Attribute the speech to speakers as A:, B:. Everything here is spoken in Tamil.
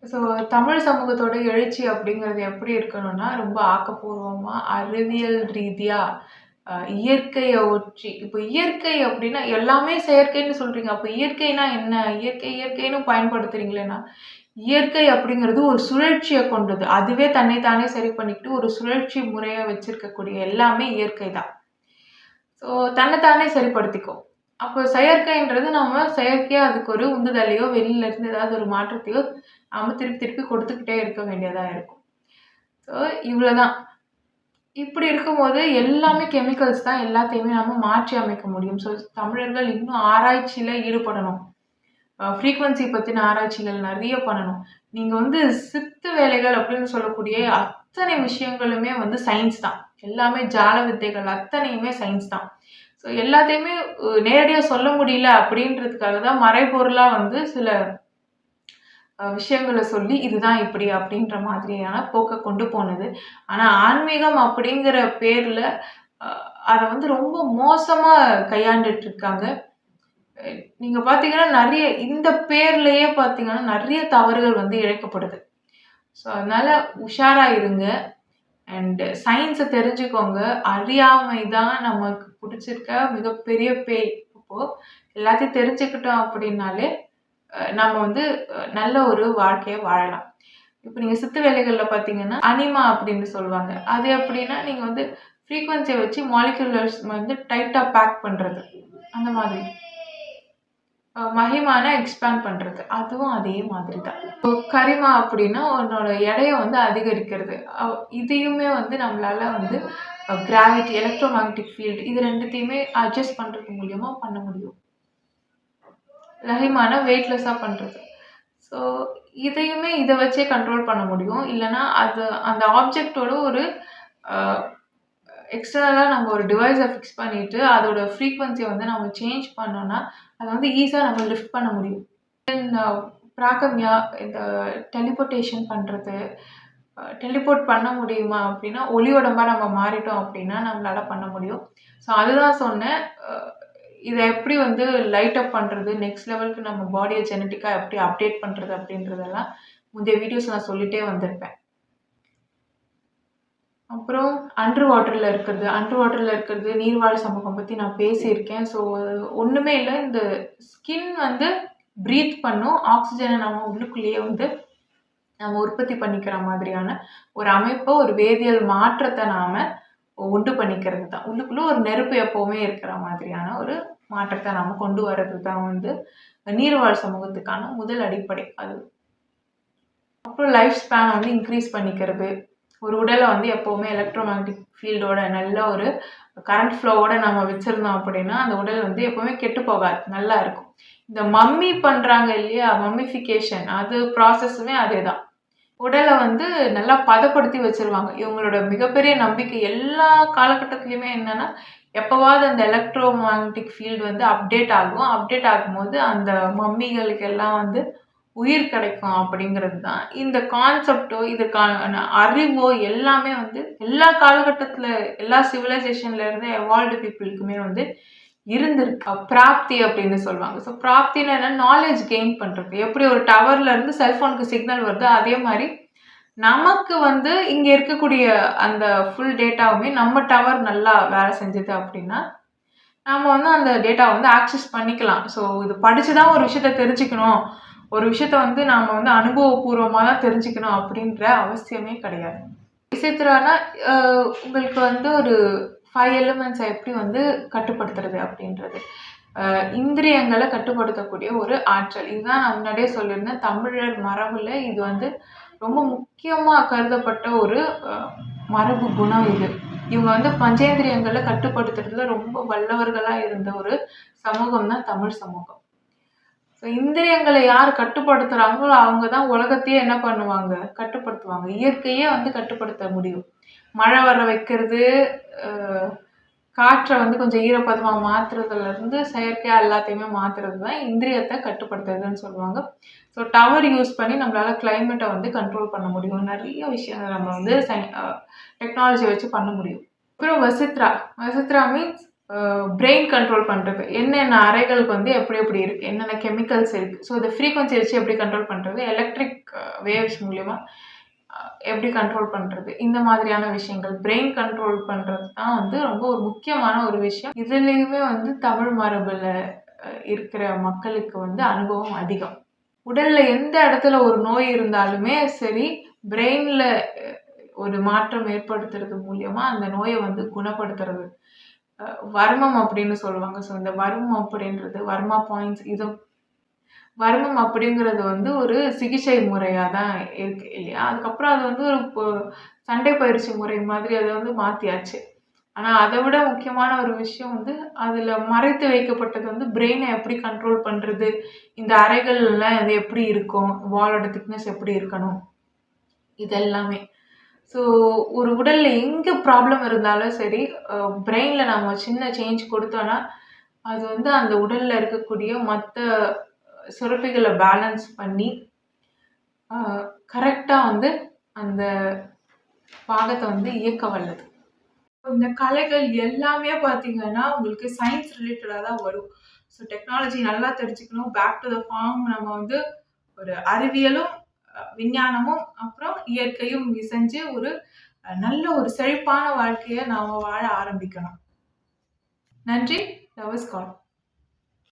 A: ஸோ தமிழ் சமூகத்தோட எழுச்சி அப்படிங்கிறது எப்படி இருக்கணும்னா, ரொம்ப ஆக்கப்பூர்வமா, அறிவியல் ரீதியா, இயற்கைய ஒற்றி இப்போ இயற்கை அப்படின்னா எல்லாமே செயற்கைன்னு சொல்றீங்க. அப்ப இயற்கைனா என்ன? இயற்கைன்னு பயன்படுத்துறீங்களேன்னா, இயற்கை அப்படிங்கிறது ஒரு சுழற்சிய கொண்டது. அதுவே தன்னை தானே சரி பண்ணிக்கிட்டு ஒரு சுழற்சி முறைய வச்சிருக்கக்கூடிய எல்லாமே இயற்கை தான். ஸோ தன்னை தானே சரிப்படுத்திக்கும். அப்போ செயற்கைன்றது நம்ம செயற்கையா அதுக்கு ஒரு உந்துதலையோ, வெளியில இருந்து ஏதாவது ஒரு மாற்றத்தையோ நாம திருப்பி திருப்பி கொடுத்துக்கிட்டே இருக்க வேண்டியதா இருக்கும். ஸோ இவ்வளோதான். இப்படி இருக்கும்போது எல்லாமே கெமிக்கல்ஸ் தான் எல்லாத்தையுமே நம்ம மாற்றி அமைக்க முடியும். ஸோ தமிழர்கள் இன்னும் ஆராய்ச்சியில ஈடுபடணும். ஃப்ரீக்வன்சி பத்தின ஆராய்ச்சிகள் நெறைய பண்ணணும். நீங்க வந்து சித்து வேலைகள் அப்படின்னு சொல்லக்கூடிய அத்தனை விஷயங்களுமே வந்து சயின்ஸ் தான். எல்லாமே ஜால வித்தைகள் அத்தனையுமே சயின்ஸ் தான். ஸோ எல்லாத்தையுமே நேரடியா சொல்ல முடியல அப்படின்றதுக்காக தான் மறைபொருளா வந்து சில விஷயங்கள சொல்லி இதுதான் இப்படி அப்படின்ற மாதிரியான போக்க கொண்டு போனது. ஆனா ஆன்மீகம் அப்படிங்கிற பேர்ல அத வந்து ரொம்ப மோசமா கையாண்டுட்டு இருக்காங்க. நீங்க பார்த்தீங்கன்னா நெறைய இந்த பேர்லயே பார்த்தீங்கன்னா நெறைய தவறுகள் வந்து இழைக்கப்படுது. ஸோ அதனால உஷாரா இருங்க. அண்ட் சயின்ஸ தெரிஞ்சுக்கோங்க. அறியாமை தான் நமக்கு புடிச்சிருக்க மிகப்பெரிய பேய். அப்போ எல்லாத்தையும் தெரிஞ்சுக்கிட்டோம் அப்படின்னாலே, நம்ம வந்து நல்ல ஒரு வாழ்க்கைய வாழலாம். இப்ப நீங்க சித்து வேலைகள்ல பார்த்தீங்கன்னா, அனிமா அப்படின்னு சொல்லுவாங்க. அது எப்படின்னா, நீங்க வந்து ஃப்ரீக்வென்சிய வச்சு மாலிக்யூலர்ஸ் வந்து டைட்டா பேக் பண்றது. அந்த மாதிரி. மகிமான எக்ஸ்பேண்ட் பண்றது. அதுவும் அதே மாதிரி தான். இப்போ கரிமா அப்படின்னா, உன்னோட எடைய வந்து அதிகரிக்கிறது. இதையுமே வந்து நம்மளால வந்து கிராவிட்டி, எலக்ட்ரோ மேக்னெட்டிக் ஃபீல்ட் இது 2த்தையுமே அட்ஜஸ்ட் பண்றது மூலியமா பண்ண முடியும். லஹிமான வெயிட்லெஸ்ஸா பண்றது. ஸோ இதையுமே இத வச்சே கண்ட்ரோல் பண்ண முடியும். இல்லன்னா அது அந்த ஆப்ஜெக்ட்டோட ஒரு அ எக்ஸ்டர்னலா நம்ம ஒரு டிவைஸ ஃபிக்ஸ் பண்ணிட்டு, அதோட ஃப்ரீக்வென்சிய வந்து நம்ம சேஞ்ச் பண்ணோம்னா, அத வந்து ஈஸியா நம்ம லிஃப்ட் பண்ண முடியும். தென் பிராகம்யா இந்த டெலிபோர்டேஷன் பண்றது. டெலிபோர்ட் பண்ண முடியுமா அப்படின்னா, ஒளி உடம்பா நம்ம மாறிட்டோம் அப்படின்னா, நம்மளால பண்ண முடியும். ஸோ அதுதான் சொன்னேன். அ இத எப்படி வந்து லைட் அப் பண்றது, நெக்ஸ்ட் லெவலுக்கு நம்ம பாடிய ஜெனடிக்கா எப்படி அப்டேட் பண்றது அப்படின்றதெல்லாம் முந்தைய வீடியோஸ்ல நான் சொல்லிட்டே வந்திருப்பேன். அப்புறம் அண்டர் வாட்டர்ல இருக்கிறது நீர்வாழ் சமூகம் பத்தி நான் பேசியிருக்கேன். ஸோ ஒண்ணுமே இல்ல. இந்த ஸ்கின் வந்து பிரீத் பண்ணும். ஆக்ஸிஜன நம்ம உள்ளுக்குள்ளேயே வந்து நம்ம உற்பத்தி பண்ணிக்கிற மாதிரியான ஒரு அமைப்ப, ஒரு வேதியியல் மாற்றத்த நாம உண்டு பண்ணிக்கிறது தான். உள்ளுக்குள்ள ஒரு நெருப்பு எப்பவுமே இருக்கிற மாதிரியான ஒரு மாற்றத்த நாம கொண்டு வர்றது தான் வந்து நீர்வாழ் சமூகத்துக்கான முதல் அடிப்படை அது. அப்புறம் லைஃப் ஸ்பேன வந்து இன்க்ரீஸ் பண்ணிக்கிறது. ஒரு உடல வந்து எப்பவுமே எலக்ட்ரோ மேக்னெட்டிக் ஃபீல்டோட நல்ல ஒரு கரண்ட் ஃப்ளோவோட நம்ம வச்சிருந்தோம் அப்படின்னா, அந்த உடல் வந்து எப்பவுமே கெட்டு போகாது. நல்லா இருக்கும். இந்த மம்மி பண்றாங்க இல்லையா? மம்மிஃபிகேஷன் அது ப்ராசஸுமே அதேதான். உடல வந்து நல்லா பதப்படுத்தி வச்சுருவாங்க. இவங்களோட மிகப்பெரிய நம்பிக்கை எல்லா காலகட்டத்திலயுமே என்னன்னா, எப்பவாவது அந்த எலக்ட்ரோ மேக்னெட்டிக் ஃபீல்டு வந்து அப்டேட் ஆகும். அப்டேட் ஆகும்போது அந்த மம்மிகளுக்கு எல்லாம் வந்து உயிர் கிடைக்கும் அப்படிங்கிறது தான். இந்த கான்செப்ட்டோ, இதுக்கான அறிவோ எல்லாமே வந்து எல்லா காலகட்டத்தில எல்லா சிவிலைசேஷன்ல இருந்து எவால்வ்டு பீப்பிள்க்குமே வந்து இருந்திருக்கு. பிராப்தி அப்படின்னு சொல்லுவாங்க. ஸோ பிராப்தின்னா என்ன? நாலேட்ஜ் கெயின் பண்றது. எப்படி ஒரு டவர்ல இருந்து செல்ஃபோனுக்கு சிக்னல் வருதோ, அதே மாரி நமக்கு வந்து இங்க இருக்கக்கூடிய அந்த ஃபுல் டேட்டாவுமே நம்ம டவர் நல்லா வேலை செஞ்சது அப்படின்னா, நாம வந்து அந்த டேட்டாவ வந்து ஆக்சஸ் பண்ணிக்கலாம். ஸோ இது படிச்சு தான் ஒரு விஷயத்த தெரிஞ்சுக்கணும். ஒரு விஷயத்த வந்து நாம வந்து அனுபவபூர்வமா தான் தெரிஞ்சுக்கணும் அப்படின்ற அவசியமே கிடையாது. விசித்ரானா அ உங்களுக்கு வந்து ஒரு 5 எலிமெண்ட்ஸ எப்படி வந்து கட்டுப்படுத்துறது அப்படின்றது. இந்திரியங்கள கட்டுப்படுத்தக்கூடிய ஒரு ஆற்றல். இதுதான் நான் முன்னாடியே சொல்லியிருந்தேன். தமிழர் மரபுல இது வந்து ரொம்ப முக்கியமா கருதப்பட்ட ஒரு அ மரபு குணம் இது. இவங்க வந்து பஞ்சேந்திரியங்கள கட்டுப்படுத்துறதுல ரொம்ப வல்லவர்களா இருந்த ஒரு சமூகம் தான் தமிழ் சமூகம். ஸோ இந்திரியங்கள யார் கட்டுப்படுத்துறாங்களோ, அவங்க தான் உலகத்தையே என்ன பண்ணுவாங்க? கட்டுப்படுத்துவாங்க. இயற்கையே வந்து கட்டுப்படுத்த முடியும். மழை வர வைக்கிறது, அ காற்ற வந்து கொஞ்சம் ஈரப்பதமா மாத்துறதுலருந்து செயற்கையா எல்லாத்தையுமே மாத்துறது தான் இந்திரியத்த கட்டுப்படுத்துறதுன்னு சொல்லுவாங்க. ஸோ டவர் யூஸ் பண்ணி நம்மளால கிளைமேட்ட வந்து கண்ட்ரோல் பண்ண முடியும். நெறைய விஷயங்கள் நம்ம வந்து டெக்னாலஜி வச்சு பண்ண முடியும். அப்புறம் வசித்ரா. வசித்ரா மீன்ஸ் பிரெயின் கண்ட்ரோல் பண்றது. என்னென்ன அறைகளுக்கு வந்து எப்படி எப்படி இருக்கு? என்னென்ன கெமிக்கல்ஸ் இருக்கு? ஸோ இந்த ஃப்ரீக்வன்சி வச்சு எப்படி கண்ட்ரோல் பண்றது? எலக்ட்ரிக் வேவ்ஸ் மூலியமா எப்படி கண்ட்ரோல் பண்றது? இந்த மாதிரியான விஷயங்கள். பிரெயின் கண்ட்ரோல் பண்றது தான் வந்து ரொம்ப ஒரு முக்கியமான ஒரு விஷயம். இதுலயுமே வந்து தமிழ் மரபுல இருக்கிற மக்களுக்கு வந்து அனுபவம் அதிகம். உடல்ல எந்த இடத்துல ஒரு நோய் இருந்தாலுமே சரி, பிரெயின்ல ஒரு மாற்றம் ஏற்படுத்துறது மூலியமா அந்த நோயை வந்து குணப்படுத்துறது. வர்மம் அப்படின்னு சொல்லுவாங்க. ஸோ இந்த வர்மம் அப்படின்றது வர்மா பாயிண்ட்ஸ் இது வர்மம் அப்படிங்கிறது வந்து ஒரு சிகிச்சை முறையா தான் இருக்கு இல்லையா? அதுக்கப்புறம் அது வந்து ஒரு சண்டை பயிற்சி முறை மாதிரி அத வந்து மாத்தியாச்சு. ஆனா அத விட முக்கியமான ஒரு விஷயம் வந்து, அதுல மறைத்து வைக்கப்பட்டது வந்து பிரெயின எப்படி கண்ட்ரோல் பண்றது? இந்த அறைகள்லாம் அது எப்படி இருக்கும்? வாலோட திக்னஸ் எப்படி இருக்கணும்? இது எல்லாமே. ஸோ ஒரு உடல்ல எங்க ப்ராப்ளம் இருந்தாலும் சரி, பிரெயின்ல நம்ம சின்ன சேஞ்ச் குடுத்தோம்னா, அது வந்து அந்த உடல்ல இருக்கக்கூடிய மத்த சுரப்பிகள பேலன்ஸ் பண்ணி, அ கரெக்ட்டா வந்து அந்த பாகத்த வந்து இயக்க வல்லது. இந்த கலைகள் எல்லாமே பார்த்தீங்கன்னா, உங்களுக்கு சயின்ஸ் ரிலேட்டடா தான் வரும். ஸோ டெக்னாலஜி நல்லா தெரிஞ்சுக்கணும். பேக் டு த ஃபார்ம் நம்ம வந்து ஒரு அறிவியலும், விஞ்ஞானமும், அப்புறம் இயற்கையும் இசைஞ்சு ஒரு நல்ல ஒரு செழிப்பான வாழ்க்கைய நாம வாழ ஆரம்பிக்கணும். நன்றி. Love is God.